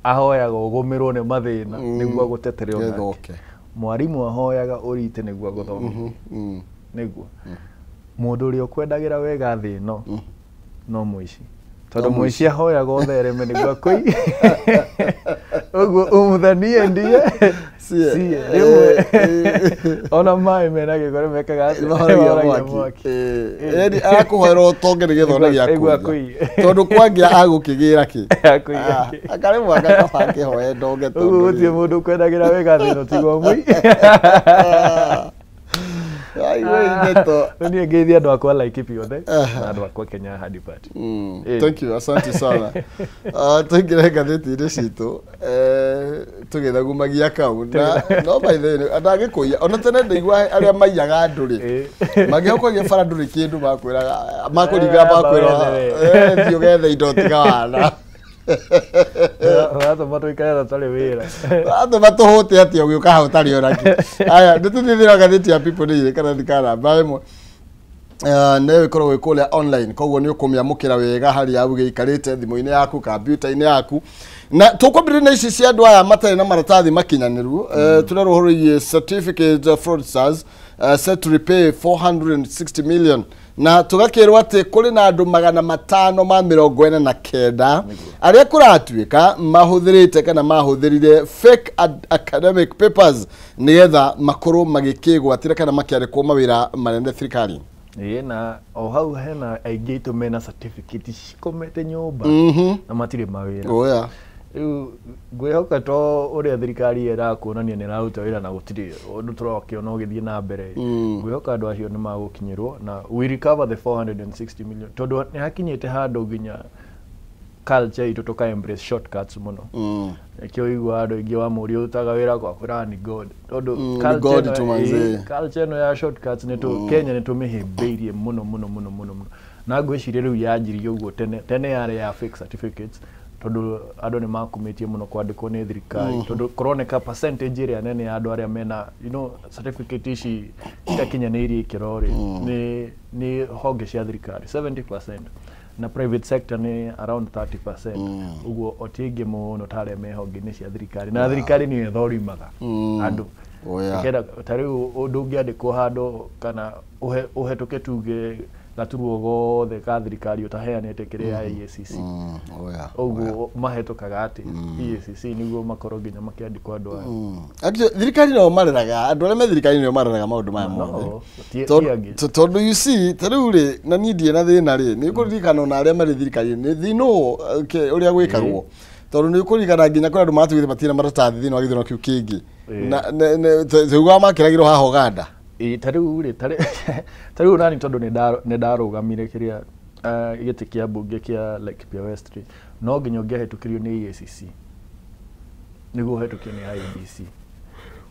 ahoyaga ugumirwo ni mathina niguo agutetere onake mwarimu ahoyaga urite niguo aguthomithie niguo mundu uri ukwendagira wega thi no muici tondu muici ahoyaga othereme niguo akui uguo umuthanie ndie sie ona mai mena gikore mekaga mwaki edi akuhoera utonge nigethona giaku tondu kwangia agukigira ki akare mwaka kabake hoye ndonge tondu uguo mundu kwendagira wega thi no tigo mui ai we neto ni ngeithia andu akwa like ipi othe na andu akwa Kenya Hadi Party. Thank you, asante sana. Tungire gatheti-ini citu tugithagumagia kau na no by the way andagikuia ona tene ndigwa aria maiyaga andu ri magiokogia bara nduri kindu makwiraga makuringa makwira thio gethe indo tiga wana Rato mato ikara tale wira. Rato mato hote ati ugiuka hau tali oraki. Aya ndituthithira gatheti ya People ni kana ndikara baimo. Ne koro we kole online koguo ni ukumyamukira wega hari abuge ikarite thimu-ini yaku computer-ini yaku na tukwambire na ici cia andu aya matari na maratathi makinyaniru turarohoriye certificate fraudsters set to repay 460 million na tugakirwa ati kuri na andu 549 aria kuratuika mahuthirite kana mahuthirire fake academic papers nigetha makoro magikigwatira kana makiarikwo mawira manene thirikari. Na o hau hena aingĩ tumena certificate cikomete nyumba na matire mawira. Oya. Ngwihoka to uria thirikari irakuonania ni raruta wira na gutire undu turakiona ugithie na mbere. Ngwihoka andu acio ni magukinyirwo na we recover the 460 million. Tondu ni hakinyite handu nginya culture itu tuka embrace shortcuts muno. Kio igwa andu ingi wa muri utaga wira kwa kwira ni god. Tondu culture no ya shortcuts ni tu Kenya ni tumihimbirie muno. Na ngwiciria riu yanjirie uguo tene yari ya fake certificates. Tondu andu ni makumitie muno kwandikwo ni thirikari. Tondu kuroneka percentage iria nene ya andu aria mena certificate ici itakinyanirie kirori ni honge cia thirikari 70%. Na private sector ni around 30%. Uguo otingi muno tare mehonge ni cia thirikari na thirikari ni ithorimaga andu kenda tariu undu ungiandikwo handu kana uhetuke tuge gaturuo gothe ka thirikari utaheanite kiria EACC uguo mahetukaga ati EACC niguo makoro nginya makiandikwo andu aya actually thirikari no mareraga andu aria me thirikari no mareraga maundu maya mothe tondu you see tariu ri na nindie na thina ri ni kuririkana ona aria mari thirikari ni thino uria gwikagwo tondu ni kuririkana nginya kuri andu matugite matina maratathi thino agithino kiu kingi na thugwa makiragiro haha Uganda tariu nani tondu ne ndarugamire kiria giti kia bunge kia Laikipia West no nginya ngehetukirio ni EACC niguo hetukio ni IEBC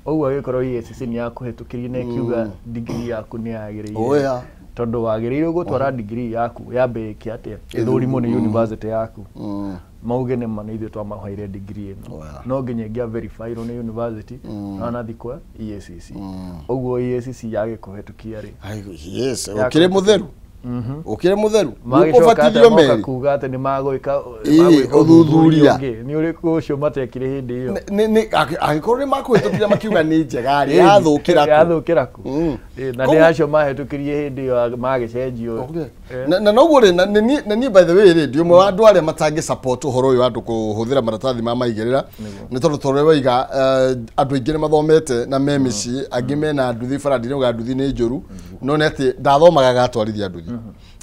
oguo gikorwo EACC ni yakuhetukirio na kiuga degree yaku ni yagiriire tondu wagiriire gutwara degree yaku yambe kiatia ithurimo ni university yaku mauge ni manithio twamahaire degree no nginya ngia verify ni university na nathikwa EACC oguo EACC yage kuhetukia ri yes ukire mutheru ukire mutheru ufatithio meri kuga ati ni magwika uthuthuria ni uriku ucio matekire hindi iyo ni agikorwo ni makuhetukira makiuga ni njega ri yathukira ku na ni acio mahetukirie hindi iyo magicenjio na noguo ri na ni by the way ri ndio mwe andu aria matangi support uhoro uyu andu kuhuthira maratathi ma maigirira ni tondu tore waiga andu aingi ni mathomete na memici angi mena nduthi faradi ni nduthi ni njuru no neti ndathomaga gatwarithia nduthi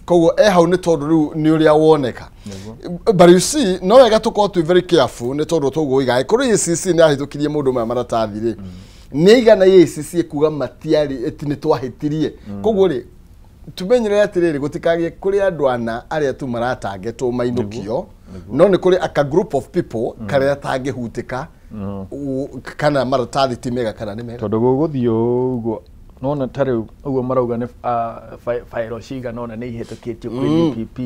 koguo hau ni tondu riu ni uria woneka but you see no wega tuko tu very careful ni tondu tugo iga kuri EACC ni ahitukirie mundu ma maratathi ri ni igana EACC kuga matiari etini twahitirie koguo ri tumenyere atiriri gutikagie kuri andu ana aria tu maratange tu mainukio no ni kuri aka group of people kare atangihutika kana maratathi timega kana ni mega tondu guguthio uguo nona tare uguo marauga ne fairo ciga nona nä ihetũkĩtio kwĩ DPP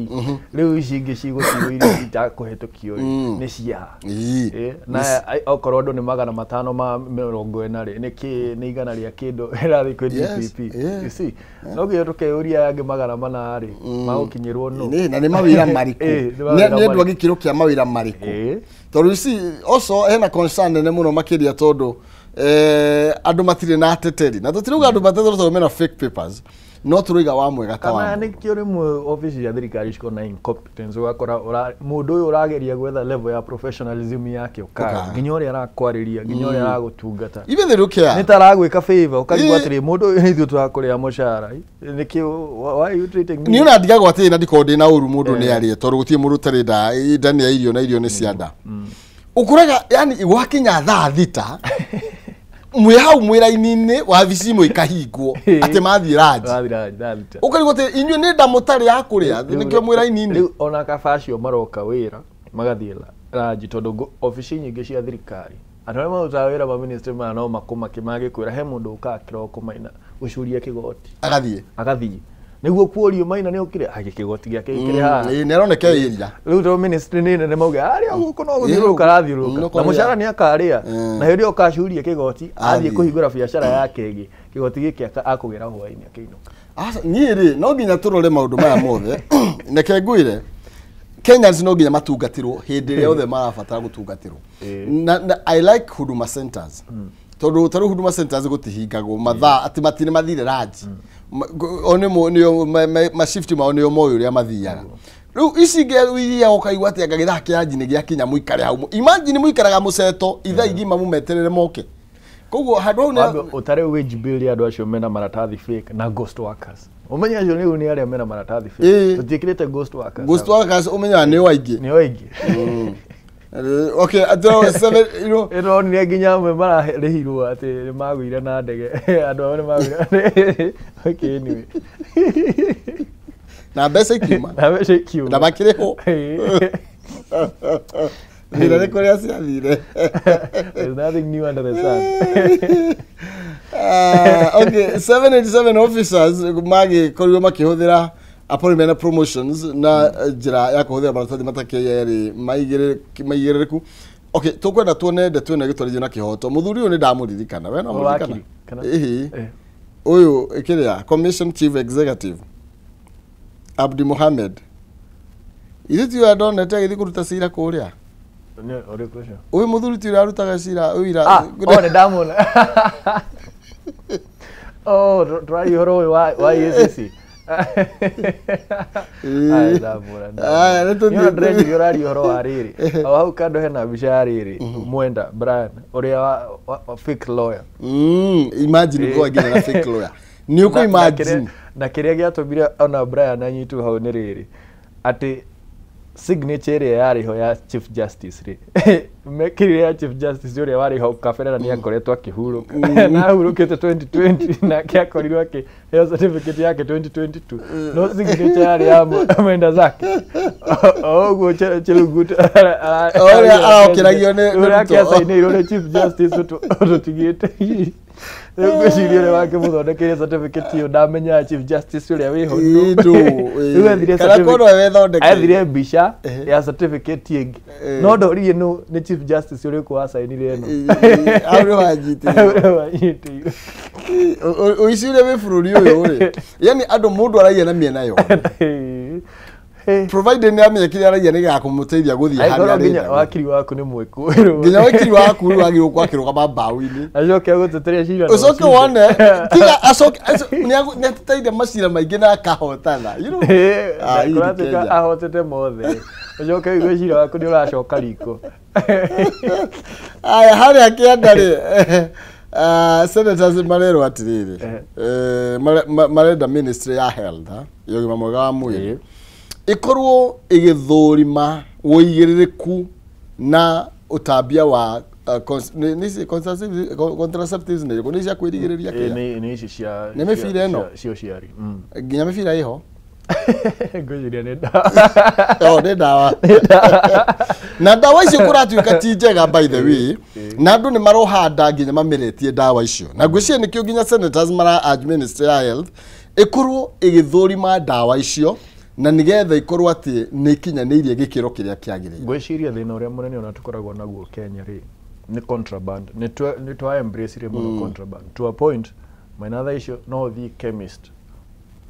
rĩu ici ingĩ cigũtigwo iria itakũhetũkio nĩ cia na okorwo andũ nĩ 540 nĩ igana rĩa kĩndũ ĩrathiĩ kwĩ DPP no gĩo tũkeyũria yangĩ 400 rĩ magũkinyĩrwo nũ na nĩ mawĩra marĩkũ nĩ endwa gĩkĩro kĩa mawĩra marĩkũ tondũ ici also hena concern nene mũno makĩria tondũ andũ matirĩ na ateteri na tũtirauga andũ mateteri tondũ mena fake papers no tũraiga wa mwega ta wa kana nĩ kĩo rĩmwe office ya thirikari ciko na incompetence ũgakora mũndũ ũyũ ũrageria gwetha level ya professionalism yake ũkaga nginya ũrĩa arakwarĩria nginya ũrĩa aragũtungata even they don't care nĩ taragwĩka favor ũkarigwo atĩrĩ mũndũ ũyũ nĩ ithuĩ tũrakũrĩha mũcara nĩkĩo why are you treating me niĩ ona ndigagwo atĩ na ndiko ndĩ na ũru mũndũ nĩ arĩe tondũ gũtirĩ mũndũ ũtarĩ ndani ya irio na irio nĩ cia nda ũkoraga yani gwakinya thaa thita mwĩ hau mwĩra-inĩ wabici imwe ikahingwo atĩ mathiĩ ranji ũkarigwo atĩ inyuĩ nĩ nda mũtarĩ ya kũrĩa nĩkĩo mwĩra-inĩ rĩu ona kaba acio maroka wĩra magathiĩ ranji tondũ obici nyingĩ cia thirikari andũ arĩa marutaga wĩra ma ministry maya no makũmake magĩkwĩra he mũndũ ũkaga kĩroko Maina gũcuria kĩgoti agathiĩ nĩguo kuorio Maina nĩ ũkire agĩkĩgoti gĩake gĩkĩrĩ haha nĩ aroneka ĩria rĩu to ministry nĩ nene mauge arĩa gũkũ no gũthiũrũrũka rathiũrũrũka na mũcara nĩ akarĩa na hĩndĩ ĩyo ũkacuria kĩgoti athiĩ kũhingũra biacara yake ĩngĩ kĩgoti gĩkĩ akũgera hwaĩ-inĩ akĩinũka niĩ rĩ no nginya tũrore maũndũ maya mothe reke ngwĩre Kenyans no nginya matungatirwo hĩndĩ ĩrĩa othe marabatara gũtungatirwo na I like Huduma Centers tondũ tarũ Huduma Centers gũtihingagwo mathaa atĩ matirĩ mathire ranji one nĩo ma-shift mao nĩo moĩ ũrĩa mathiaga rĩu ici ingĩ ũkaigua atĩ anga gĩthaa kĩa ranji nĩ gĩakinya mũikare hau imagine mũikaraga mũceto ithaa igima mũmeterere moke koguo handũ hau ũtarĩ wage bill ya andũ acio mena maratathi fake na ghost workers ũmenya acio nĩ arĩa mena maratathi fake tũtiĩkĩrĩte ghost workers ũmenyaga nĩo aingĩ okay atao 7 ino ni nginya amwe mararĩhirwo atĩ nĩ magũire na ndege andũ ao nĩ magũire okay anyway na mbeca ikiuma na makĩrĩho Mira de Korea ciathire. There's nothing new under the sun. Okay, 787 officers magi korio makihũthĩra appointment promotions na njĩra ya kũhũthĩra maratathi matakĩrĩ maigĩrĩrĩku. Okay, tukwenda tuonende twene gĩtwarithio na kĩhoto. Mũthuri ũyũ nĩ ndamũririkana. We no mũririkana. Ũyũ kĩrĩa Commission Chief Executive Abdi Mohamed. Ithuĩ ndonete agĩthiĩ kũruta cira kũrĩa. Uyu muthuri ti arutaga cira uira ne ndamona try horo wa yesisi ai ndamona nĩ ndredi yorari horo ariri au kando hena bica ariri mwenda Brian uria wa fake lawyer imagine go agina na fake lawyer ni uko imagine na kiria giatumire ona Brian anyitu hau ni riri ati signature yariho ya Chief Justice ri mekire ya Chief Justice uria wariho kaferera ni akoretwo akihuruka na hurukite 2020 na kiakorirwo aki heyo certificate yake 2022 no signature yari ya mwenda zake oguo cheluguta oria arakiragio ni uria kiasainirwo ni Chief Justice ututigite Ngwĩciria ũrĩa wake mũthondekeire certificate ĩyo ndamenya Chief Justice ũrĩa wĩho rĩu ethire mbica ya certificate ĩngĩ no ndoririe nĩ Chief Justice ũrĩa wasainire ĩno aurĩa wanyitĩirwo ũici ũrĩa wĩ bũrũri ũyũ rĩ yani andũ mũndũ araia na mĩena yothe provided ni amenye kile aragia ni gakumuteithia guthia harĩa arĩ nginya wakiri waku ni mwĩkũĩrwo nginya wakiri waku wagĩrĩirwo kwakĩrũga mambao-inĩ acoke agũteteria cira ucoke wone tiga acoke nĩ ateteire macira maingĩ na akahotana you know kũratĩka ahotete mothe ucoke wĩgue cira waku nĩ ũracoka riko aya harĩa kĩanda rĩ senators marerwo atirĩrĩ marenda ministry ya health ya ũgima mwega wa mwĩrĩ ikorwo igithurima woigĩrĩrĩku na utambia wa contraceptives nĩ cia kwĩrigĩrĩria kĩya nĩ ici cia nĩ mĩbira ĩno cio ciari nginya mĩbira ĩho Ngwĩciria nĩ ndawa. Nĩ ndawa. Na ndawa icio kũratuĩka ti njega by the way. Na andũ nĩ marohanda nginya mameretie ndawa icio. Na ngwĩciria nĩkĩo nginya senators mara urge Ministry ya Health ĩkorwo ĩgĩthũrima ndawa icio na nigetha ikorwo atĩ nĩ ikinyanĩirie gĩkĩro kĩrĩa kĩagĩrĩire. Ngwĩciria thĩna ũrĩa mũnene ona tũkoragwo naguo Kenya rĩ nĩ contraband. Nĩ twa embrace mũno contraband to a point maina tha icio no thi chemist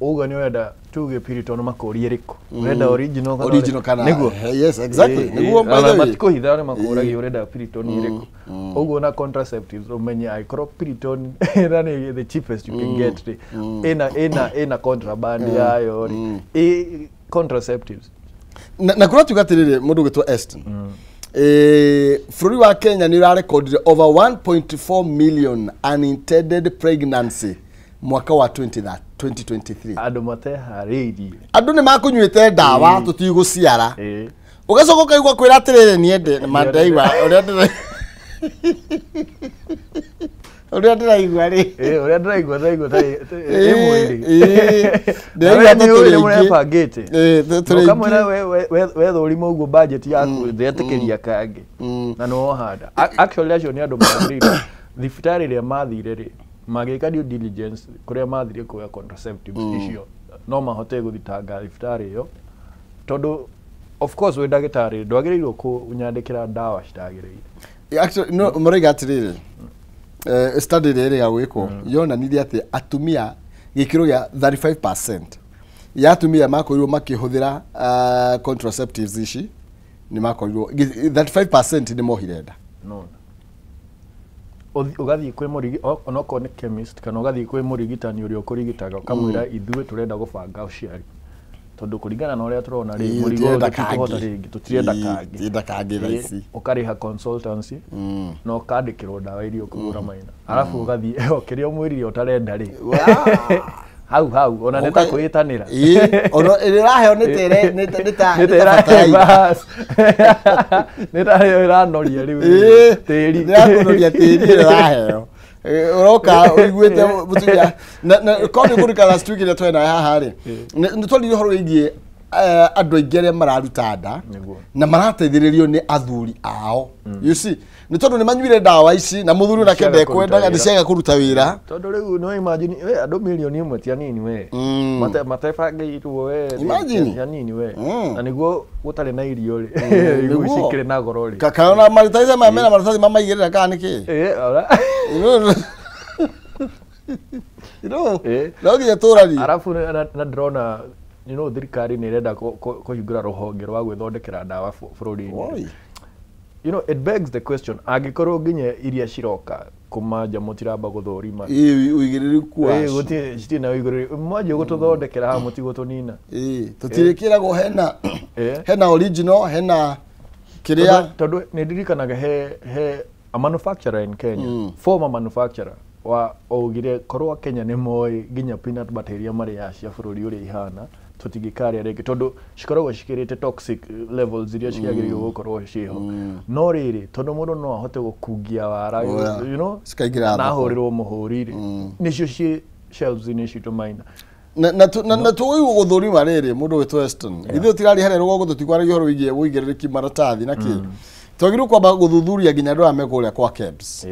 uga ni wenda tuge Piriton makũria rĩkũ wenda original kana niguo. Yes, exactly. Niguo by the way matikuhitha makũragia urenda Piriton rĩkũ uguo na contraceptives umenye aikorwo Piriton nĩ the cheapest you can get ina contraband yayo contraceptives na kũratuĩka atĩrĩrĩ mũndũ gwĩtwo Eston bũrũri wa Kenya nĩ ũrarekondire over 1.4 million unintended pregnancy mwaka wa 2023. Andũ mateharĩirie. Andũ nĩ makũnyuĩte ndawa tũtigũciara. Ũgacoka ũkaigua kwĩra atĩrĩrĩ niende mandaigua ũrĩa ndĩraigua rĩ. Ũrĩa ndĩraigua mwĩrĩ. Ndĩraigua tũrĩ mũrebangĩte. Kamwĩra wethũrima ũguo budget yaku ndĩetĩkĩria kangĩ. Na no handa. Actually acio nĩ andũ magĩrĩirwo thibitarĩ ĩrĩa mathire rĩ magĩka due diligence kũrĩa mathire kuoya contraceptives icio no mahote gũthitanga thibitarĩ ĩyo tondũ of course we ndagĩtarĩ ndwagĩrĩirwo kũnyandĩkĩra ndawa citagĩrĩire. Actually no mũraiga atĩrĩrĩ study ĩrĩa ya gwĩkwo yonanirie atĩ atumia gĩkĩro gĩa 35% ya atumia makorirwo makĩhũthĩra contraceptives ici nĩ makorirwo 35% nĩ mohire nda. No ugathii kwĩ mũrigi onoko nĩ chemist kana ugathii kwĩ mũrigitani ũrĩa ũkũrigitaga ukamwĩra ithuĩ tũrenda gũbanga ũciari tondu kuringana na ũrĩa tũrona rĩ mũrigo tũtihota rĩngĩ tũtirenda kangĩ raici ũkarĩha consultancy no kandĩkĩrwo ndawa iria ũkũgũra maina arabu ũgathii kĩrĩa ũmwĩrire ũtarenda rĩ hau ona neta kwĩtanĩra ono ĩraheo neta ĩranoria rĩu tĩri nĩrakũnoria tĩri ĩraheo uroka ũiguĩte mũtumia na kondi kũrika last week ĩrĩa twena haha rĩ nĩ twarire ũhoro wĩgiĩ andũ aingĩ arĩa mararuta nda na marateithĩrĩrio nĩ athuri ao. You see nĩ tondũ nĩ manyuire ndawa ici na mũthuri na kende kwendaga nĩ ciaga kũruta wĩra tondũ rĩu no imagine andũ milioni ĩmwe ti anini we matebangĩirwo we imagine anini we na nĩguo gũtarĩ na irio rĩ irio cikĩrĩ na goro rĩ kana maritaitha mamena maratathi mamaigĩrĩra kana nĩkĩ no nginya tũrari arabu na ndĩrona thirikari nĩ ĩrenda kũhingũra rũhonge rwa gwĩthondekera ndawa bũrũri-inĩ. You know, it begs the question, angĩkorwo nginya iria ciroka kumanja mũtiramba gũthũrima ũigĩrĩrĩku wacio citirĩ na ũigĩrĩrĩku mwanjie gũtũthondekera haha mũtigũtũnina tũtirĩkĩragwo hena original hena kĩrĩa tondũ nĩ ndirikanaga he a manufacturer in Kenya former manufacturer wa ougire korwo Kenya nĩ moĩ nginya peanut butter iria marĩ cia bũrũri ũrĩa ihana tũtingĩkarĩa rĩngĩ tondũ cikoragwo cikĩrĩte toxic levels iria ciagĩrĩirwo gũkorwo ciho no rĩrĩ tondũ mũndũ no ahote gũkungia wara you know na ahũrĩrwo mũhũri rĩ nĩcio ciĩ shelves-inĩ citũ maina na tũĩ gũthũrima rĩrĩ mũndũ wĩtwo Eston ithuĩ tirari harerwo gũtũtikwaragia ũhoro wĩgiĩ wĩigĩrĩrĩki maratathi na kĩ twagĩrĩirwo kwamba gũthuthuria nginya andũ ame kũrĩa kwa KEBS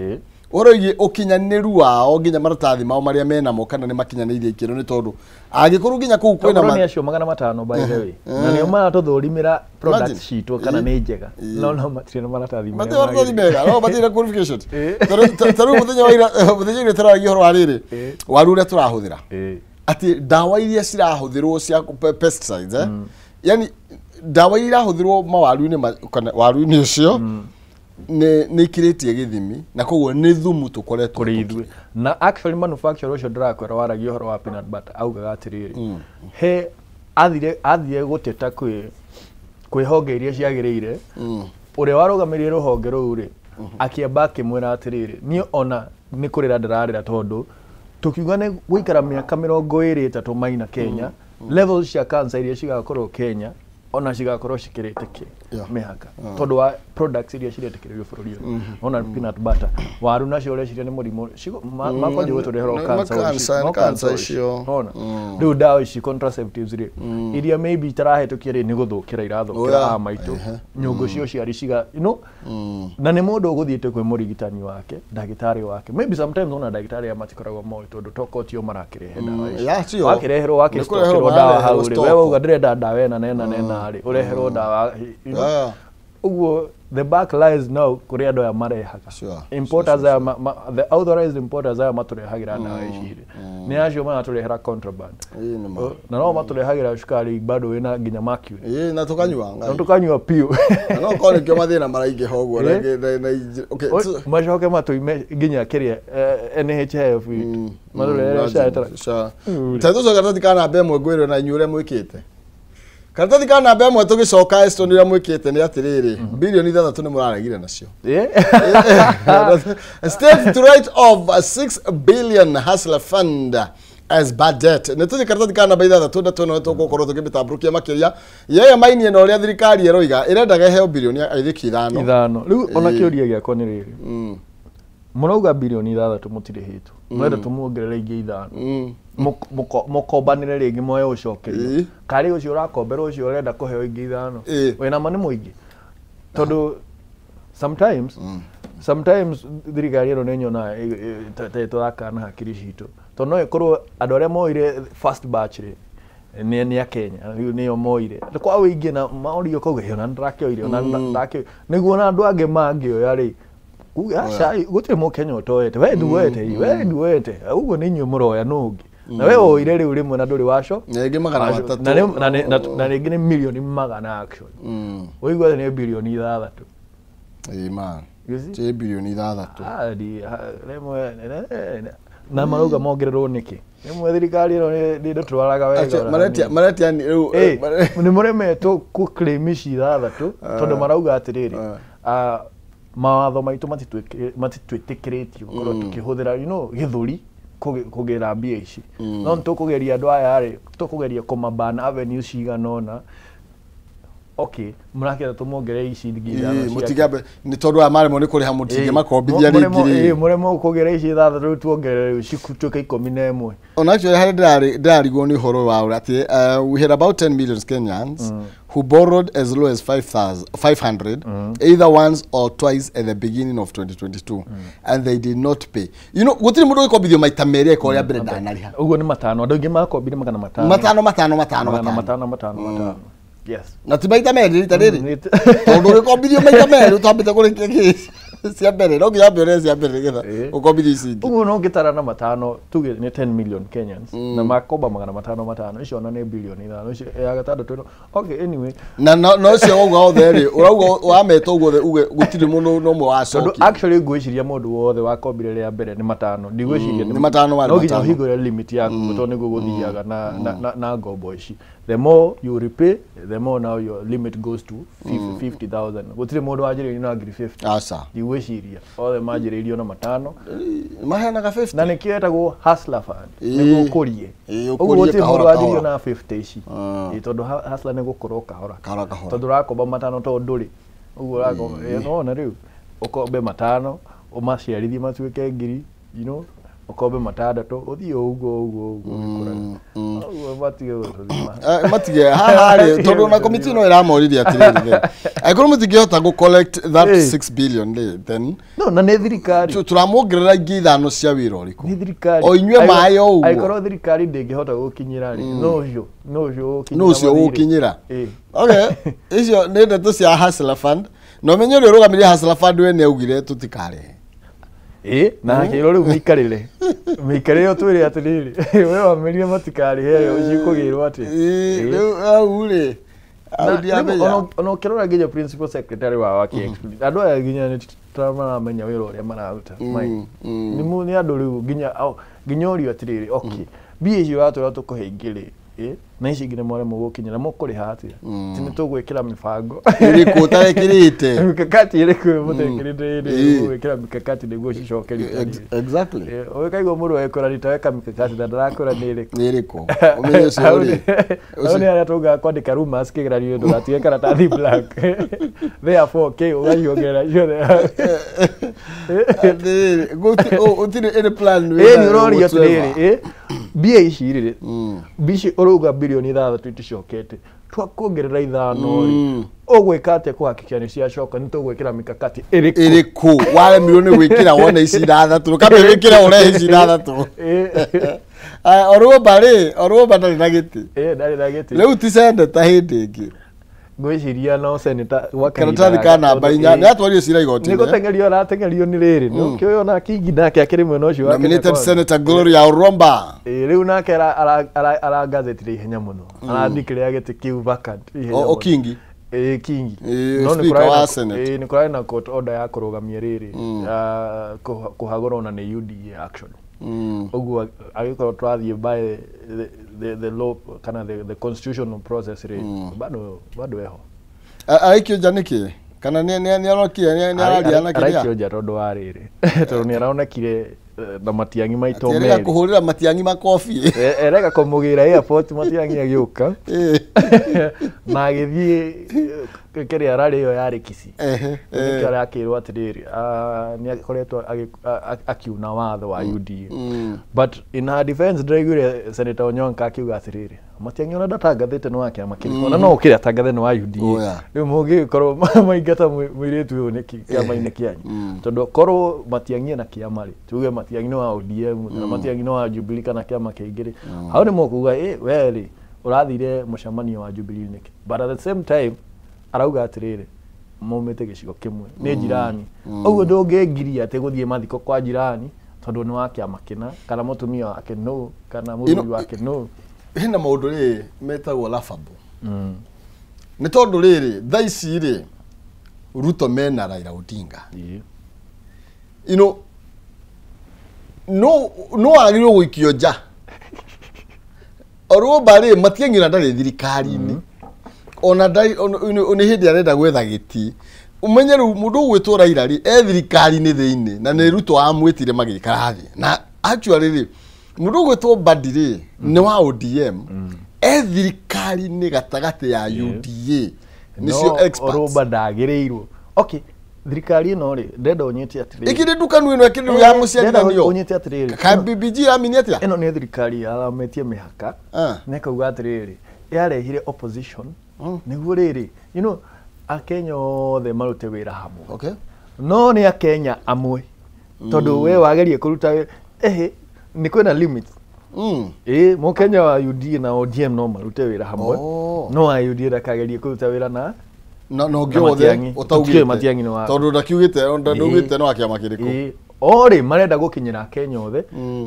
ũhoro wĩgiĩ ũkinyanĩru wao nginya maratathi mao marĩa menamo kana nĩ makinyanĩirie ikĩro nĩ tondũ angĩkorwo nginya kũu kwĩna ma acio 500 by the way na nĩo maratũthũrimĩra product citũ kana nĩ njega no matirĩ na maratathi mega no matirĩ qualification tarũ mũthenya tũraragia ũhoro wa rĩrĩ waru ũrĩa tũrahũthĩra atĩ ndawa iria cirahũthĩrwo cia pesticides yani ndawa iria irahũthĩrwo mawaru-inĩ kana waru-inĩ ũcio nĩ ikirĩtie gĩthimi na koguo nĩ thumu tũkoretwo kũrĩ ithuĩ na actually manufacturer ũcio ndĩrakwĩra waragia ũhoro wa peanut butter augaga atĩrĩrĩ he athire gũteta kwĩ honge iria ciagĩrĩire ũrĩa warũgamĩrĩire rũhonge rũu rĩ akĩamba akĩmwĩra atĩrĩrĩ niĩ ona nĩ kũrĩra ndĩrarĩra tondũ tukiuga nĩ gũikara mĩaka 23 maina Kenya levels cia cancer iria cigakorwo Kenya ona cigakorwo cikirite ki mihaka tondu wa products iria ciretekererio bururi uyu ona peanut butter waru nacio ureciria ni murimu makonje gutureherwo cancer icio ona riu dawa ici contraceptives ri iria maybe itarahetũkia ri ni guthukira irathukira a maitu nyungu cio ciari ciga na ni mundu uguthiite kwi murigitani wake ndagitari wake maybe sometimes ona ndagitari ya matikoragwo moyo tondu tokotio marakirehe dawa ici wakireherwo wakistokirwo dawa hau ri wewe uga ndirenda dawa ena nena ri ureherwo dawa uguo the back lies now kuri andu aya marehaga importers the authorized importers aya maturehagira dawa ici ni acio maraturehera contraband na no maturehagira cukari bado wina nginya mercury na tukanyua piu no kone kio mathina maraingi hoguo okay macoke matuime nginya kiria NHIF maturehera sha tatu so karatathi kana bemwe gwirwo na inyure mwikite karatathi kana bemwe tugicoka Eston ira mwikite ni atiriri bilioni 3 ni muraregire nacio state to write off 6 billion hustler fund as bad debt ne tuthi karatathi kana baitha tunda no tugukorwo tugibitamburukia makiria yeye mainie no ria thirikari eroiga irendaga heo bilioni aithiki 5 riu ona kiuria giakwa ni riri murauga bilioni 3 mutirihitwo mwenda tumuongerere ingi 5 mukombanire ringi moyo ucokerio kari ucio urakomberwo ucio urenda kuheo ingi 5 wena mani muingi tondu sometimes thirikari ino ni nyona tuthaka na hakiri citu tondu no ikorwo andu aria moire first batch ri ni a Kenya riu niyo moire kwa wingi na maorio kuge na ndrakioire na ndakio niguo na andu ange mangioya ri kuga gutire mo Kenya utoete we duwete uguo ni nyu muroya nungi na we oire riu rimwe na nduri waco ngi magana 3 na ringi ni milioni magana actually uigwa ni bilioni 3 man je bilioni 3 di rimwe na maruga mongererwo niki rimwe thirikari ino ni ndotwaraga wega maretia ni muremetwo ku claim ici 3 tondu marauga atiriri mawatho maitu matitwitikiritio gukorwo tukihuthira githuri kugira mbia ici no tukugeria andu aya ri tukugeria kumabana avenues ciganona okay murakira tumuongere ici nginya mutigabe ni tondu wa maremo ni kuriha mutige makombithia ringi muremo kugera ici 3 riu tuongerere cikutuka 11 on actually had darigwo ni horo wa ati we had about 10 million Kenyans who borrowed as low as 500 either once or twice at the beginning of 2022 and they did not pay. You know gutiri mundu ikombithio maita meri ko ria mbere ndanariha uguo ni matano andu ingi makombire matano yes na tibaita meri rita riri tondu ikombithio maita meri utambite kurikia kisi cia mbere no nginya mbere cia mbere getha ukombithio ici uguo no ngitara na matano tuge ni 10 million Kenyans na makomba magana matano icio na ni bilioni 5 icio ya gatandatu okay anyway na no cio uguo othe ri urauga wameta uguo uge gutiri mundu no mwe wa coki actually ngwiciria mundu wothe wakombire ria mbere ni matano ndigwiciria ni matano wale no nginya higure limit yaku tondu niguo guthiaga na ngombo ici the more you repay the more now your limit goes to 50,000 gutire mundu wajire na ngiri 50 asa ndigwiciria othe majiririo na matano mahenaga 50 na nikietagwo hustler fund niguo kurie ukurie kahora na 50 ici tondu hustler nigukorwo kahora tondu rakomba matano tondu ri uguo rakomba no na riu ukombe matano umaciarithie matuike ngiri you know ukombe matandatu uthii uguo matige haha tondu na committee no iramoriria atiriri aikoro mutingihota go collect that 6 billion then no na ne thirikari turamuongerera ingi 5 cia wira uriku ni thirikari o inywe mayo uguo aikoro thirikari ndingihota gukinyira ri no cio gukinyira okay icio ni ndeto cia hustler fund no menyo ri urugamiria hustler fund we ne augire tutikare na kiro riu mikarire otwire atiriri we wameria matikari heyo cikugirwo ati riu aure ono kirora nginya principal secretary wa waki andu aya nginya ni tramamenya wira uria mararuta ni andu riu nginya orio atiriri okay mbia icio atura tukuhe ingiri na ici ingĩ nĩ mware mũgũkinyĩra mũkũrĩha atĩa ti nĩ tũgwĩkĩra mĩbango ĩrĩkũ ũtarekĩrĩte mikakati ĩrĩkũ mũtekĩrĩte gwĩkĩra mikakati nĩguo cicokerio exactly ũkaigua mũndũ ekũra nitaweka mikakati na ndarakũra nĩ ĩrĩkũ ũmenye ũcio rĩ ũcio nĩ arĩa tũngaga kwandĩka rumors kĩgeranio ndũgatuĩke karatathi black therefore ũgaciongerera ciothe gũtirĩ ĩrĩ plan nĩ ũroria atĩrĩrĩ mbia ici rĩrĩ mbici ũrauga birioni 6 iticokete twakuongerera 5 ũgwĩka atĩa kũhakikisha nĩ ciacoka nĩ tũgwĩkĩra mikakati ĩrĩkũ waremirwo nĩ gwĩkĩra wona ici 6 kambe wĩkĩra ũrehe ici 6 Orũmba ndarĩ na gĩtĩ ndarĩ na gĩtĩ rĩu ti seneta hĩndĩ ĩngĩ ngwĩciria no seneta karatathi ka namba 4 nĩ atwario cira igoti-inĩ nĩ gũtengerio aratengerio nĩ rĩrĩ no kĩoyo na kingi nake akĩrĩ mwena ũcio wake nominated senator Gloria Orũmba rĩu nake aragazetire ihenya mũno arathikĩrĩria gĩtĩ kĩu vacant o kingi kingi no nĩ kũrarĩ na court order ya kũrũgamia rĩrĩ kũhagũrwo na nĩ UDA action ũguo agĩkorwo tũrathiĩ by the law kana the constitutional process rĩ bado eho aikio nja nĩkĩ kana nĩ arokire nĩ araria na kĩrĩa aikio nja tondũ wa rĩrĩ tondũ nĩ aronekire na Matiang'i maito meri erega kuhurira Matiang'i makofi erega kumugira airport Matiang'i agĩuka na agĩthiĩ kĩrĩa ararĩ yo yarĩ Kisii nĩkĩo arakĩrwo atĩrĩrĩ nĩ akoretwo akiuna watho wa UDA but in her defense ndaigwire Senator Onyonka akiuga atĩrĩrĩ Matiang'i ona ndatangathĩte nĩ wake amakĩrĩko ona no ũkĩrĩa atangathe nĩ wa UDA rĩu mũngĩkorwo maingata mũirĩtu ũyũ nĩ kĩama-inĩ kĩanyu tondũ korwo Matiang'i na kĩama rĩ tuge Matiang'i no wa ODM na Matiang'i no wa Jubilee kana kĩama kĩngĩ rĩ hau nĩ mũkuga we rĩ ũrathire mũcemanio wa Jubilee nĩkĩ but at the same time arauga atĩrĩrĩ maumĩte gĩcigo kĩmwe nĩ jirani ũguo ndũngĩngiria atĩ gũthiĩ mathiko kwa jirani tondũ nĩ wa kĩama kĩna kana mũtumia wake no kana mũthuri wake no hena maũndũ rĩ metagwo laughable nĩ tondũ rĩrĩ thaa ici rĩ Ruto mena Raila Odinga you know no agĩrĩirwo gũikio nja Orũmba rĩ Matiang'i na ndarĩ thirikari-inĩ ona nĩ hĩndĩ arenda gwetha gĩtĩ umenye rĩu mũndũ ũgwĩtwo Raila rĩ thirikari-inĩ thĩinĩ na nĩ Ruto amwĩtire magĩikara thĩ na actually rĩ mũndũ ũgwĩtwo Mbadi rĩ nĩ wa ODM thirikari-inĩ gatagatĩ ya UDA nĩcio experts Orũmba ndagĩrĩirwo okay thirikari ĩno rĩ ndenda ũnyite atĩrĩrĩ ikĩrĩ ndukanu ĩno ĩkĩrĩ ya mũciarithanio ũnyite atĩrĩrĩ ka BBG amini atĩa ĩno nĩ thirikari yarametie mĩhaka na kauga atĩrĩrĩ yarehire opposition nĩguo rĩrĩ you know Akenya othe marute wĩra hamwe no nĩ Akenya amwe tondũ we wagerie kũruta nĩ kwĩna limit mũkenya wa UDA na ODM no marute wĩra hamwe no wa UDA ndakagerie kũruta wĩra na no ngĩothe ũtaugĩte tondũ ndakiugĩte no akĩama kĩrĩkũ ore marenda gũkinyĩra Kenya othe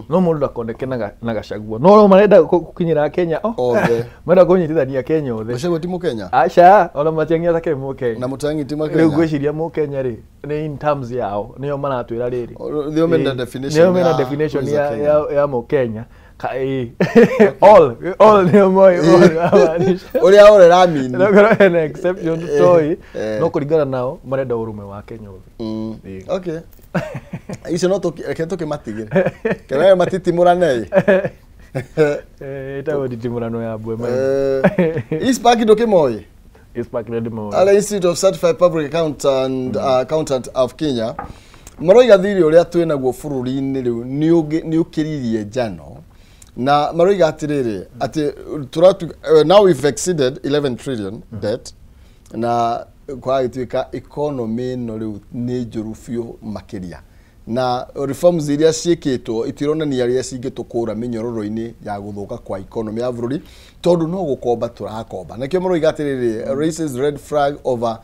no mũndũ ndakoneke na Gachagua no marenda gũkinyĩra Kenya othe marenda kũnyitithania Kenya othe Gachagua ti Mũkenya acha ona Matiang'i atakĩrĩ Mũkenya na Matiang'i ti Mũkenya rĩu ngwĩciria Mũkenya rĩ nĩ in terms yao nĩo maratwĩra rĩrĩ nĩo mena definition ya Mũkenya all nĩo moĩ ũrĩa ore ramini no exception toy no kũringana nao marenda ũrũme wa Kenya othe okay icio no tũkĩmatigĩre kĩrĩa matitimũrane ĩtagwo nditimũrano ya mbwe Eastpark ndũkĩmoĩ Eastpark ndĩmoĩ ala Institute of Certified Public Accountant of Kenya maroiga thirĩ ũrĩa twĩnaguo bũrũri-inĩ rĩu nĩ ũkĩririe njano na maroiga atĩrĩrĩ atĩ now we've exceeded 11 trillion debt na kwa gĩtuĩka economy ĩno rĩu nĩ njũru biũ makĩria na reforms iria ciĩkĩtwo itironania rĩrĩa cingĩtũkũra mĩnyororo-inĩ ya gũthũka kwa economy ya bũrũri tondũ no gũkomba tũrakomba nakĩo maroiga atĩrĩrĩ raises red flag over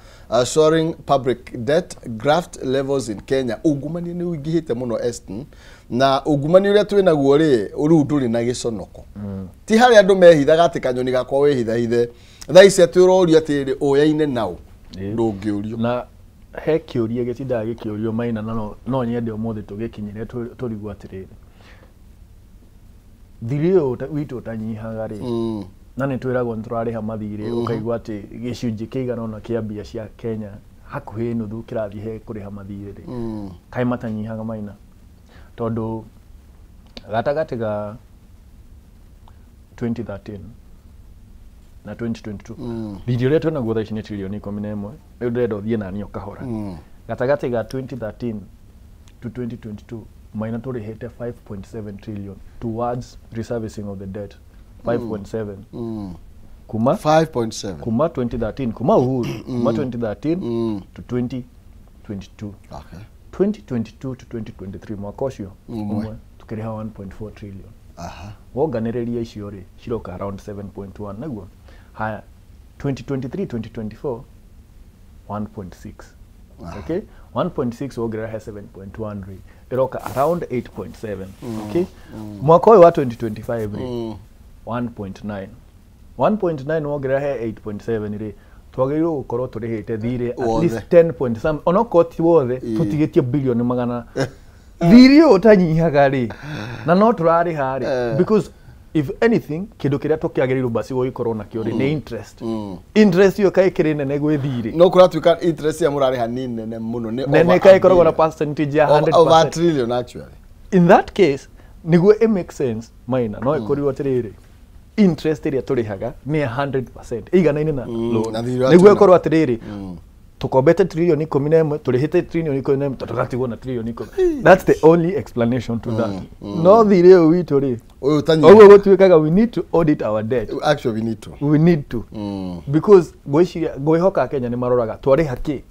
soaring public debt graft levels in Kenya ungumania nĩ ũingĩhĩte mũno Eston na ungumania ũrĩa twĩnaguo rĩ rĩu ndũrĩ na gĩconoko ti harĩa andũ mehithaga atĩ kanyoni gakwa wehithahithe thaa ici atũroria atĩrĩrĩ ũyaine nao ndũngĩũrio na he kĩũria gĩtindaga gĩkĩũrio Maina no nyende ũmũthĩ tũgĩkinyĩre tũrigwo atĩrĩrĩ thirĩ ũyũ witũ ũtanyihaga rĩ na nä twä ragwo nä tå rarä ha mathirä å atä gä kä ona kä mbia cia Kenya hakuhä nuthu kä rathiä he kå rä ha mathirä rä kaä matanyihaga Maina tondå gatagatä ga 2013 na 2022 thirä å rä a twena guo thaa ici nä trilioni 11 rä u ndärenda å thiä nani å kahora gatagatä ga 2013 to 2022 Maina tå rä hä te 5.7 trillion towards reservicing of the debt 5.7 kuma 5.7 kuma 2013 kuma uhuru kuma 2013 to 2022 okay 2022 to 2023 mwaka ucio umwe tukiriha 1.4 trillion wonganiriria icio ri ciroka around 7.1 naguo haya 2023 2024 1.6 okay 1.6 wongerera 7.1 ri iroka around 8.7 okay mwaka wa 2025 ri 1.9 1.9 wongerera he 8.7 ri twagĩrĩirwo gũkorwo tũrĩhĩte thirĩ at least 10 point some onokorwo ti wothe tũtigĩtie bilioni magana thirĩ ũyũ ũtanyihaga rĩ na no tũrarĩha rĩ because if anything kĩndũ kĩrĩa tũkĩagĩrĩirwo basi gũgĩkorwo nakĩo rĩ nĩ interest interest ĩyo kaĩ kĩrĩ nene gwĩ thirĩ no kũratuĩka interest ya mũrarĩha nĩ nene mũno nĩ kaĩ ĩkoragwo na percentage ya 100% over a trillion actually in that case nĩguo it makes sense Maina no ĩkorirwo atĩrĩrĩ interest ĩrĩa tũrĩhaga nĩ 100% iganaine na loan nĩguo ĩkorwo atĩrĩrĩ tukombete trilioni 11 turihite trilioni 11 tutatigwo na trilioni 10 that's the only explanation to that no thire witu ri uyu tanyi oguo gutwikaga we need to audit our debt actually we need to because ngwihoka Kenya ni maroraga twari haki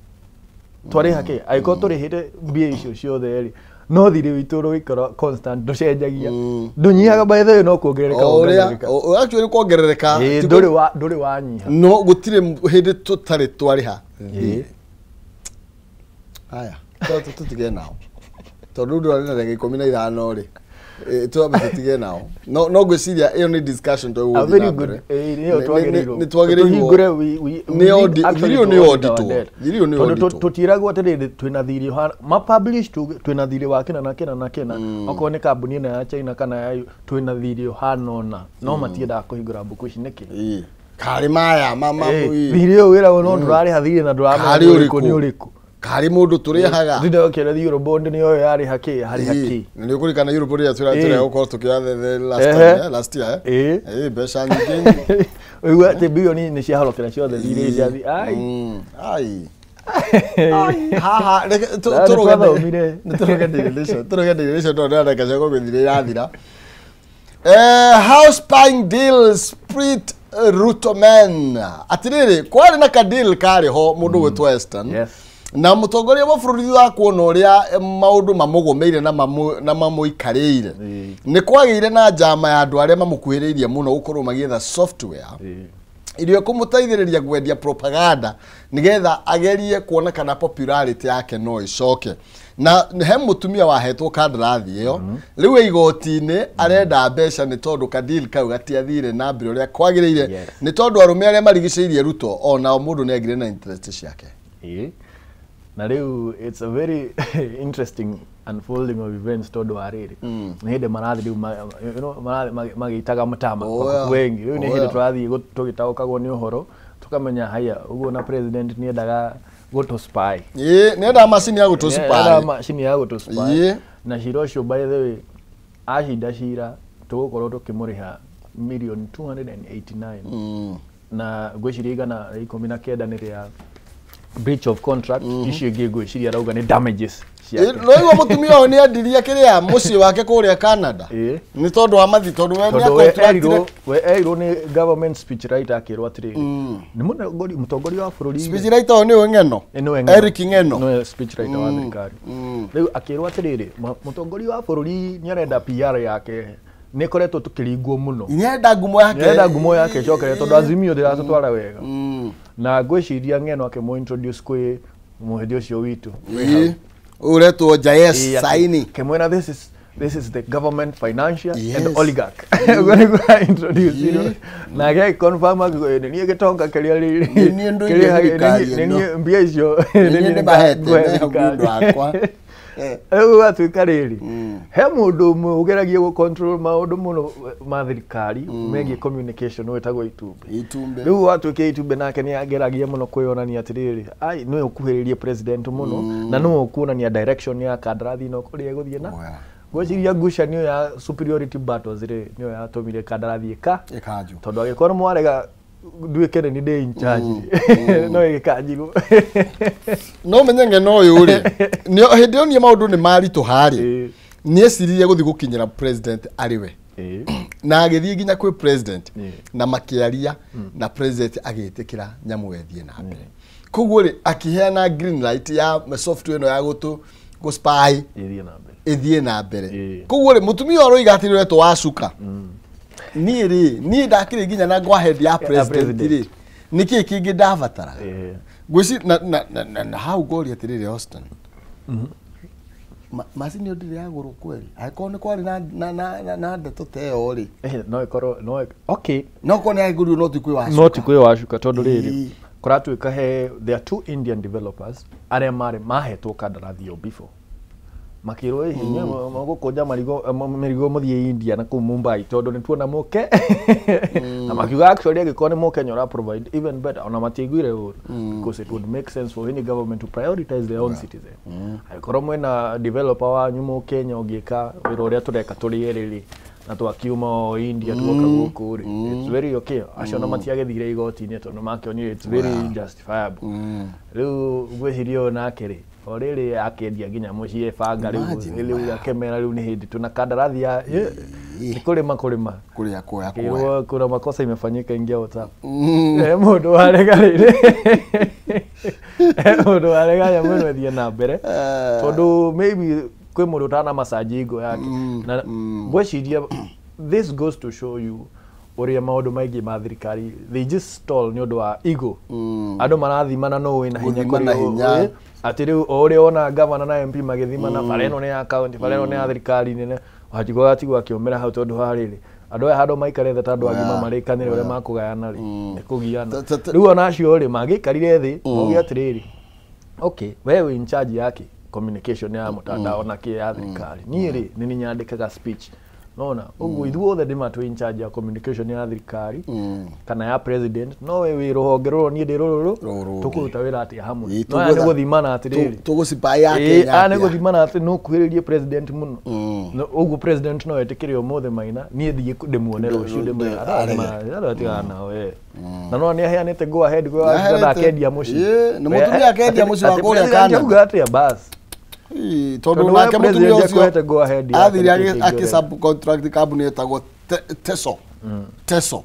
aiko turihite mbia icio ciothe ri no thire witu ro ikora constant nducenjagia ndunyihaga by the way no kuongerereka actually kuongerereka nduri wa nyiha no gutire hindi tutari twariha haya tutige nao tondu ndu ari na ndagika 15 ri tuambe tutige nao no ngwiciria iyo ni discussion to a very good ni twagĩrĩirwo ni audit tutiragwo atĩrĩrĩ twĩna thirĩ ma publish twĩna thirĩ wa kĩna na kĩna na kĩna okorwo nĩ kambuni ĩno ya China kana ya twĩna thirĩ ũhana ũna no matiendaga kũhingũra mbuku ici nĩkĩ kari maya mama thirĩ ũyũ wĩragwo no ndũrarĩha thirĩ na ndũramenya nĩ ũrĩkũ kari mundu turihaga ndido kera euro bond ni yo yari haki ni kurikana euro bond ya tura uko tukia the last year besha nyingi uwa te bilioni ni cia horokera ciothe thire jathi ai ha turuga direction ndo ndaka cego gwithire yathira house buying deal split Ruto men atiriri kwari na ka deal kari ho mundu gwitwa Western na mutongoria wa bururi wa kuona uria maundu mamugomeire na mamuikarĩire ni kwagĩire na njama ya andu aria mamukuhĩrĩirie muno gukorwo magietha software irio kumutaithĩrĩria gwendia propaganda nigetha agerie kuona kana popularity yake no icoke na he mutumia wahetwo kandarathi iyo riu igoti-inĩ arenda mbeca ni tondu kadil kau gatiathire na mbere uria kwagĩrĩire ni tondu arume aria marigicĩirie Ruto ona mundu ni agire na interest ciake na riu it's a very interesting unfolding of events tondu ariri ni hindi marathi riu magitaga mutama wengi riu ni hindi turathi tugitaukagwo ni uhoro tukamenya haya uguo na president ni endaga guto spy ni enda machine ya guto spy enda machine ya guto spy na Shirosho by the way ahinda cira tugukorwo tukimuriha million 289 na gwiciria igana 19 ni ria breach of contract icio ingĩ ngwĩciria arauga nĩ damages no igua mutumia ũyũ nĩ endirie kĩrĩa mũciĩ wake kũrĩa Canada nĩ tondũ wa mathi tondũ we erirwo nĩ government speech writer akĩrwo atĩrĩrĩ nĩ mũtongoria wa bũrũri speech writer ũyũ nĩ Ng'eno Eric Ng'eno no speech writer wa thirikari rĩu akĩrwo atĩrĩrĩ mũtongoria wa bũrũri nĩ arenda PR yake nĩ koretwo tukĩringwo mũno nĩenda ngumo yake ĩcokere tondũ Azimio ndĩratwara wega na ngwĩciria Ng'eno akĩmũ-introduce kwĩ mũhĩndi ũcio witũ uretwo J.S. Saini kemwena this is the government financial and oligarch when go introduce na ge confirm ni gitonga keria ni mbia icio ni bahete akwa Rĩu gatuĩka rĩrĩ he mũndũ ũmwe ũgeragia gũ control maũndũ mũno ma thirikari megiĩ communication wetagwo Itumbe. Rĩu watuĩka Itumbe nake nĩ ageragia mũno kwĩonania atĩrĩrĩ ai nĩwe ũkuhĩrĩirie president mũno na nĩwe ũkuonania direction ya kandarathi ĩno kũrĩa ĩgũthiĩ na gwĩciria ngucanio ya superiority battles rĩ nĩyo yatũmire kandarathi ĩkanjũ tondũ agĩkorwo mwarega nduĩke nĩ ndĩ in charge no ĩgĩkanjirwo no menye no ũyũ rĩ hĩndĩ ĩyo maũndũ nĩ maritũha rĩ nĩ eciririe gũthiĩ gũkinyĩra president arĩwe na agĩthiĩ nginya kwĩ president na makĩaria na president agĩtĩkĩra nyamũ ĩthiĩ na mbere koguo rĩ akĩheana green light ya software ĩno ya gũ spy ĩthiĩ na mbere koguo rĩ mũtumia ũyũ oiga atĩ nĩwe twacuka niĩ ndakĩrĩ nginya na go ahead ya president rĩ nĩkĩ kĩngĩ ndabatara gwĩci na hau ngoria atĩrĩrĩ Austin macini ĩyo ndĩrĩ yagũrwo kweri angĩkorwo nĩ kwarĩ na ndeto ta ĩyo rĩ no ĩkorwo okay no korwo nĩ yagũrirwo no ti kwĩ wacuka tondũ rĩrĩ kũratuĩka there are 2 Indian developers arĩa mahetwo kandarathi ĩyo before makirwo hinya magũkũnja mĩrigo mũthiĩ India na kũu Mumbai tondũ nĩ tuona mũke na makiuga actually angĩkorwo nĩ Mũkenya ũra provide even better ona matiaiguire ũru because it would make sense for any government to prioritize their own citizen angĩkorwo mwena developer wanyu Mũkenya ũngĩka wĩra ũrĩa tũreka tũrĩ erĩ na twakiuma India tuoka gũkũ rĩ it's very okay acio na matiagethire igoti-inĩ tondũ makĩonire it's very justifiable rĩu gwĩciria nake rĩ orĩrĩ akendia nginya mũciĩ banga rĩu akemera rĩu nĩ hĩndĩ tuna kandarathi ya nĩ kũrĩma kũrĩa kuna makosa imefanyika ingia WhatsApp mũndũ warega rĩrĩ mũndũ warega ya mũno ĩthiĩ na mbere tondũ maybe kwĩ mũndũ ũtana masaji ngo yake na gwĩciria this goes to show you ũrĩa maũndũ maingĩ ma thirikari they just stall nĩ ũndũ wa ego andũ marathimana no wĩna hinya kũrĩ atĩ rĩu ũrĩa ona governor na MP magĩthimana bara ĩno nĩ ya county bara ĩno nĩ ya thirikari nene watigwo atigwo akĩomera hau tondũ harĩrĩ andũ aya handũ maikarete tandũ agima marĩkanĩre ũrĩa makũgayana rĩ nĩ kũgiana rĩu ona acio rĩ mangĩikarire thĩ moige atĩrĩrĩ okay wewe in charge yake communication ya mtandao na kĩ ya thirikari niĩ rĩ nĩ niĩ nyandĩkaga speech nona ũguo ithuothe ndĩmatũ in charge ya communication ya thirikari kana ya president no we rũhonge rũrũ niĩ ndĩ rũrũ tũkũruta wĩra atĩ hamwe no aya nĩ gũthimana atĩrĩrĩ tũgũcipa ya Kenya aya nĩ gũthimana atĩ no kuhĩrĩrie president mũno ũguo president no etĩkĩre ũmũthĩ Maina niĩ thiĩ ndĩmuone rũciũ ndĩmwĩra atigana we na no nĩ aheanĩte go ahead kwa ndakendia mũciĩ nĩ mũtumia akendia mũciĩ wa kũrĩa kana auga atĩa basi tondũ nake mũtumia ũcio athire akĩ-subcontract kambuni ĩtagwo Teso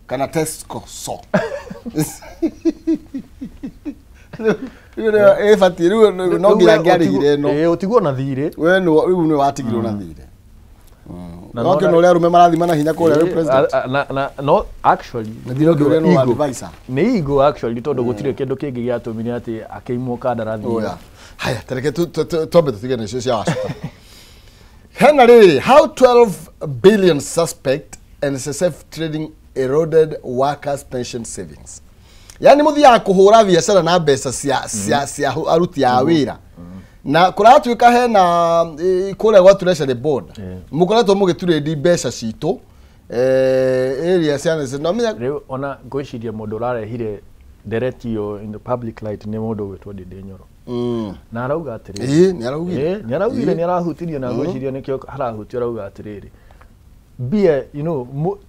kana Tesco so ĩbatiĩ rĩu no nginya angĩarĩhire ĩno ũtigwo na thirĩ we rĩu nĩ watigirwo na thirĩ no kĩona ũrĩa arũme marathimana hinya kũrĩa wĩ president no actually nĩ ego actually tondũ gũtirĩ kĩndũ kĩngĩ gĩatũmire atĩ akĩimwo kandarathi haya tareke twambe tũtige nĩcio cia wacuka hena rĩrĩ how 12 billion suspect NSSF trading eroded workers pension savings yani mũthiaga kũhũra biacara na mbeca cia aruti a wĩra na kũratuĩka hena kũrĩa gwa treasury board mũkoretwo mũgĩturĩndi mbeca citũ area cia rĩu ona ngwĩciria mũndũ ũrarehire nderetio in the public light nĩ mũndũ ũgwĩtwo Ndindi Nyoro na arauga atĩrĩrĩ nĩ araugire nĩ arahutirio na ngwĩciria nĩkĩo harahutio arauga atĩrĩrĩ mbia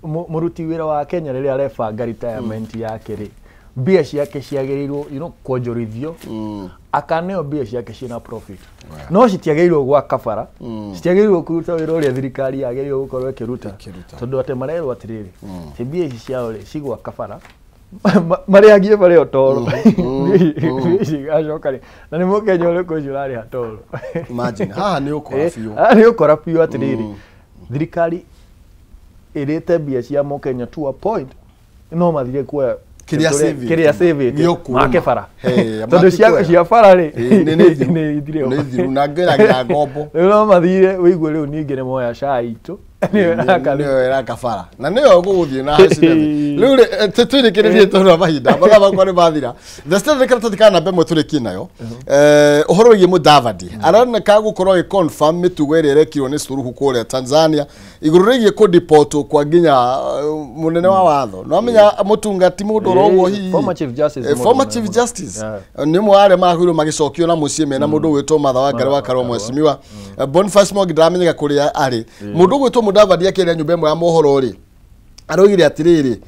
mũruti wĩra wa Kenya rĩrĩa arebanga retirement yake rĩ mbia ciake ciagĩrĩirwo kuonjorithio akaneo mbia ciake ciĩna profit no citiagĩrĩirwo gwa kabara citiagĩrĩirwo kũruta wĩra ũrĩa thirikari yagĩrĩirwo gũkorwo ĩkĩruta tondũ atĩ marerwo atĩrĩrĩ mbia ici ciao rĩ cigwa kabara mariagie bare otoro cigacoka na nĩ Mũkenya ũrĩkũ ũcio ũrarĩha toro imagine haha nĩ ũkora biũ nĩ ũkora biũ atĩrĩrĩ thirikari ĩrĩte mbia cia Mũkenya to a point no mathire kuoya kĩrĩa savĩte make bara tondũ cia bara rĩ nĩ ithire na ngeragia ngombo rĩu no mathire wĩigue rĩu ningĩ nĩ moya SHA itũ niyo era kafara na niyo guguthie na riu tetwirikirie toro mahinda mathaa kwa ni mathira the state karata kana bemwe turiki nayo uhoro igi Mudavadi arana ka gukorwo confirm mitugo ire rekirwo ni Suluhu kule Tanzania iguru rigie ku deport kwa ginya munene wa watho no amenya mutungati mundu rowo hi former chief justice ni mware mahuru magicokio na mucie mena mundu gwitwo Martha Wangari wa Karwa mwecimiwa Boniface Mwangi ndamenyeka kuria ari mundu gwitwo Mudavadi akire nyumba imwe ya mohoro ri arogire atiriri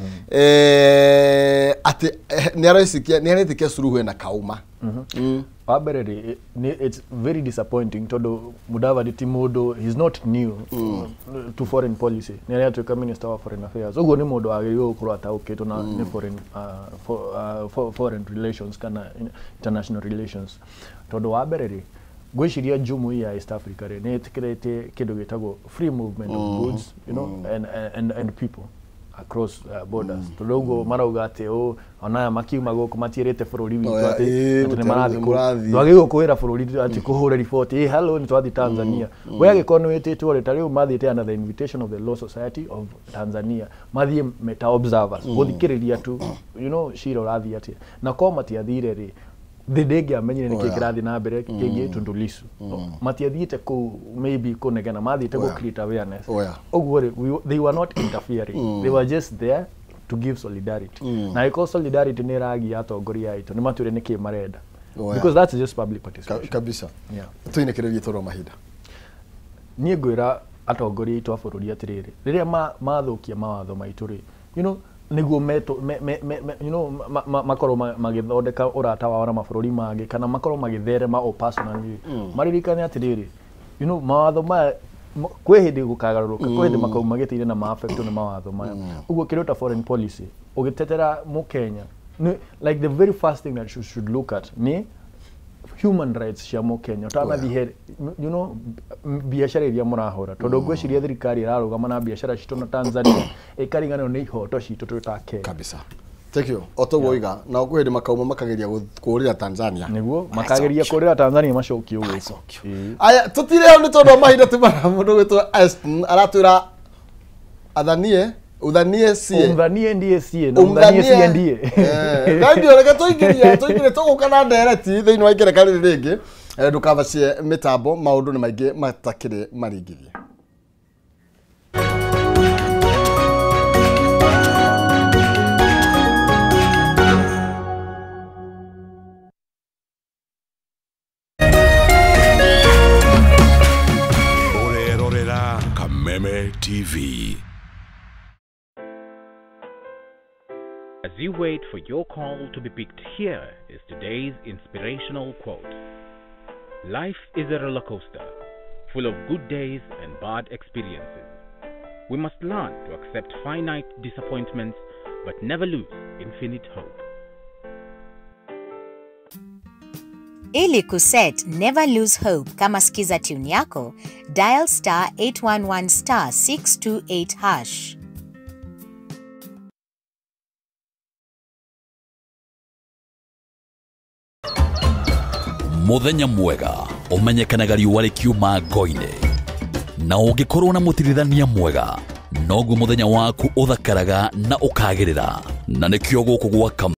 ati ni aretikia Suluhu na kauma Pabereri, it's very disappointing. Todo Mudavadi Timodo, he's not new to foreign policy. Nere to Minister of Foreign Affairs. Ogo ni modo agyo kurata oketo na ne foreign relations kana international relations. Todo Pabereri, gwishiria jumu ya East Africa re ne tikrete kido gitago free movement of goods, you know, and people across borders. Todogo marauga o ona makiuma goko matirete bururi witu ati ne marathi ndwagirwo kuhira bururi ati kuhura report hello ni twathi Tanzania we agikono wetitwo re tariu mathite under the invitation of the Law Society of Tanzania mathie meta observers guthikiriria tu you know shiro rathi ati na ko matiathire ri thidege amenyire niki kirathi na mbere kingi Tundu Lissu matiathiite ku maybe kunegena mathite ku create awareness ogwo they were not interfering they were just there to give solidarity na iko solidarity ni ragi atongoria aitu ni mature niki marenda because that's just public participation kabisa tuinekererie toro mahinda nie ngwira atongoria aitu abururi atiriri riria mathukia mawatho maitu ri you know niguo meto you know makoro magithondeka urata wa na mabururi mangi kana makoro magitherema o personally maririkane atiriri you know mawatho ma kwe hindi gukagaruruka kwe hindi makau magitire na ma-affect na mawatho maya uguo kirota foreign policy ugitetera mu Kenya like the very first thing that you should look at ni human rights cia mu Kenya utanathi you know biashara iria murahora tondu gwiciria thirikari irarugama na biashara citu na Tanzania ikaringana ni ihoto citu tutake kabisa. Thank you. Otogoiga na kwende makauma makageria kurira Tanzania niguo makageria kurira Tanzania macokio guko aya tutire ni tondu mahinda tumara mundu gwitwo Aston aratwira athanie udhanie sie umdhanie ndiye sie na umdhanie sie ndiye ndio reka tuingire tugukana ndereti thiini wa igerekano ringi ndukavacie mitambo maundu ni maingi matakire maringithie Kameme TV. As you wait for your call to be picked, here is today's inspirational quote. Life is a roller coaster, full of good days and bad experiences. We must learn to accept finite disappointments, but never lose infinite hope. Ili kuset never lose hope kama skiza tune yako, dial *811 *628#. Muthenya mwega umenyekanaga riũa rikiuma ngo-inĩ na ũngĩkorwo na mũtirithania mwega noguo muthenya waku uthakaraga na ukagĩrĩra na nĩkĩo gũkũ gwaka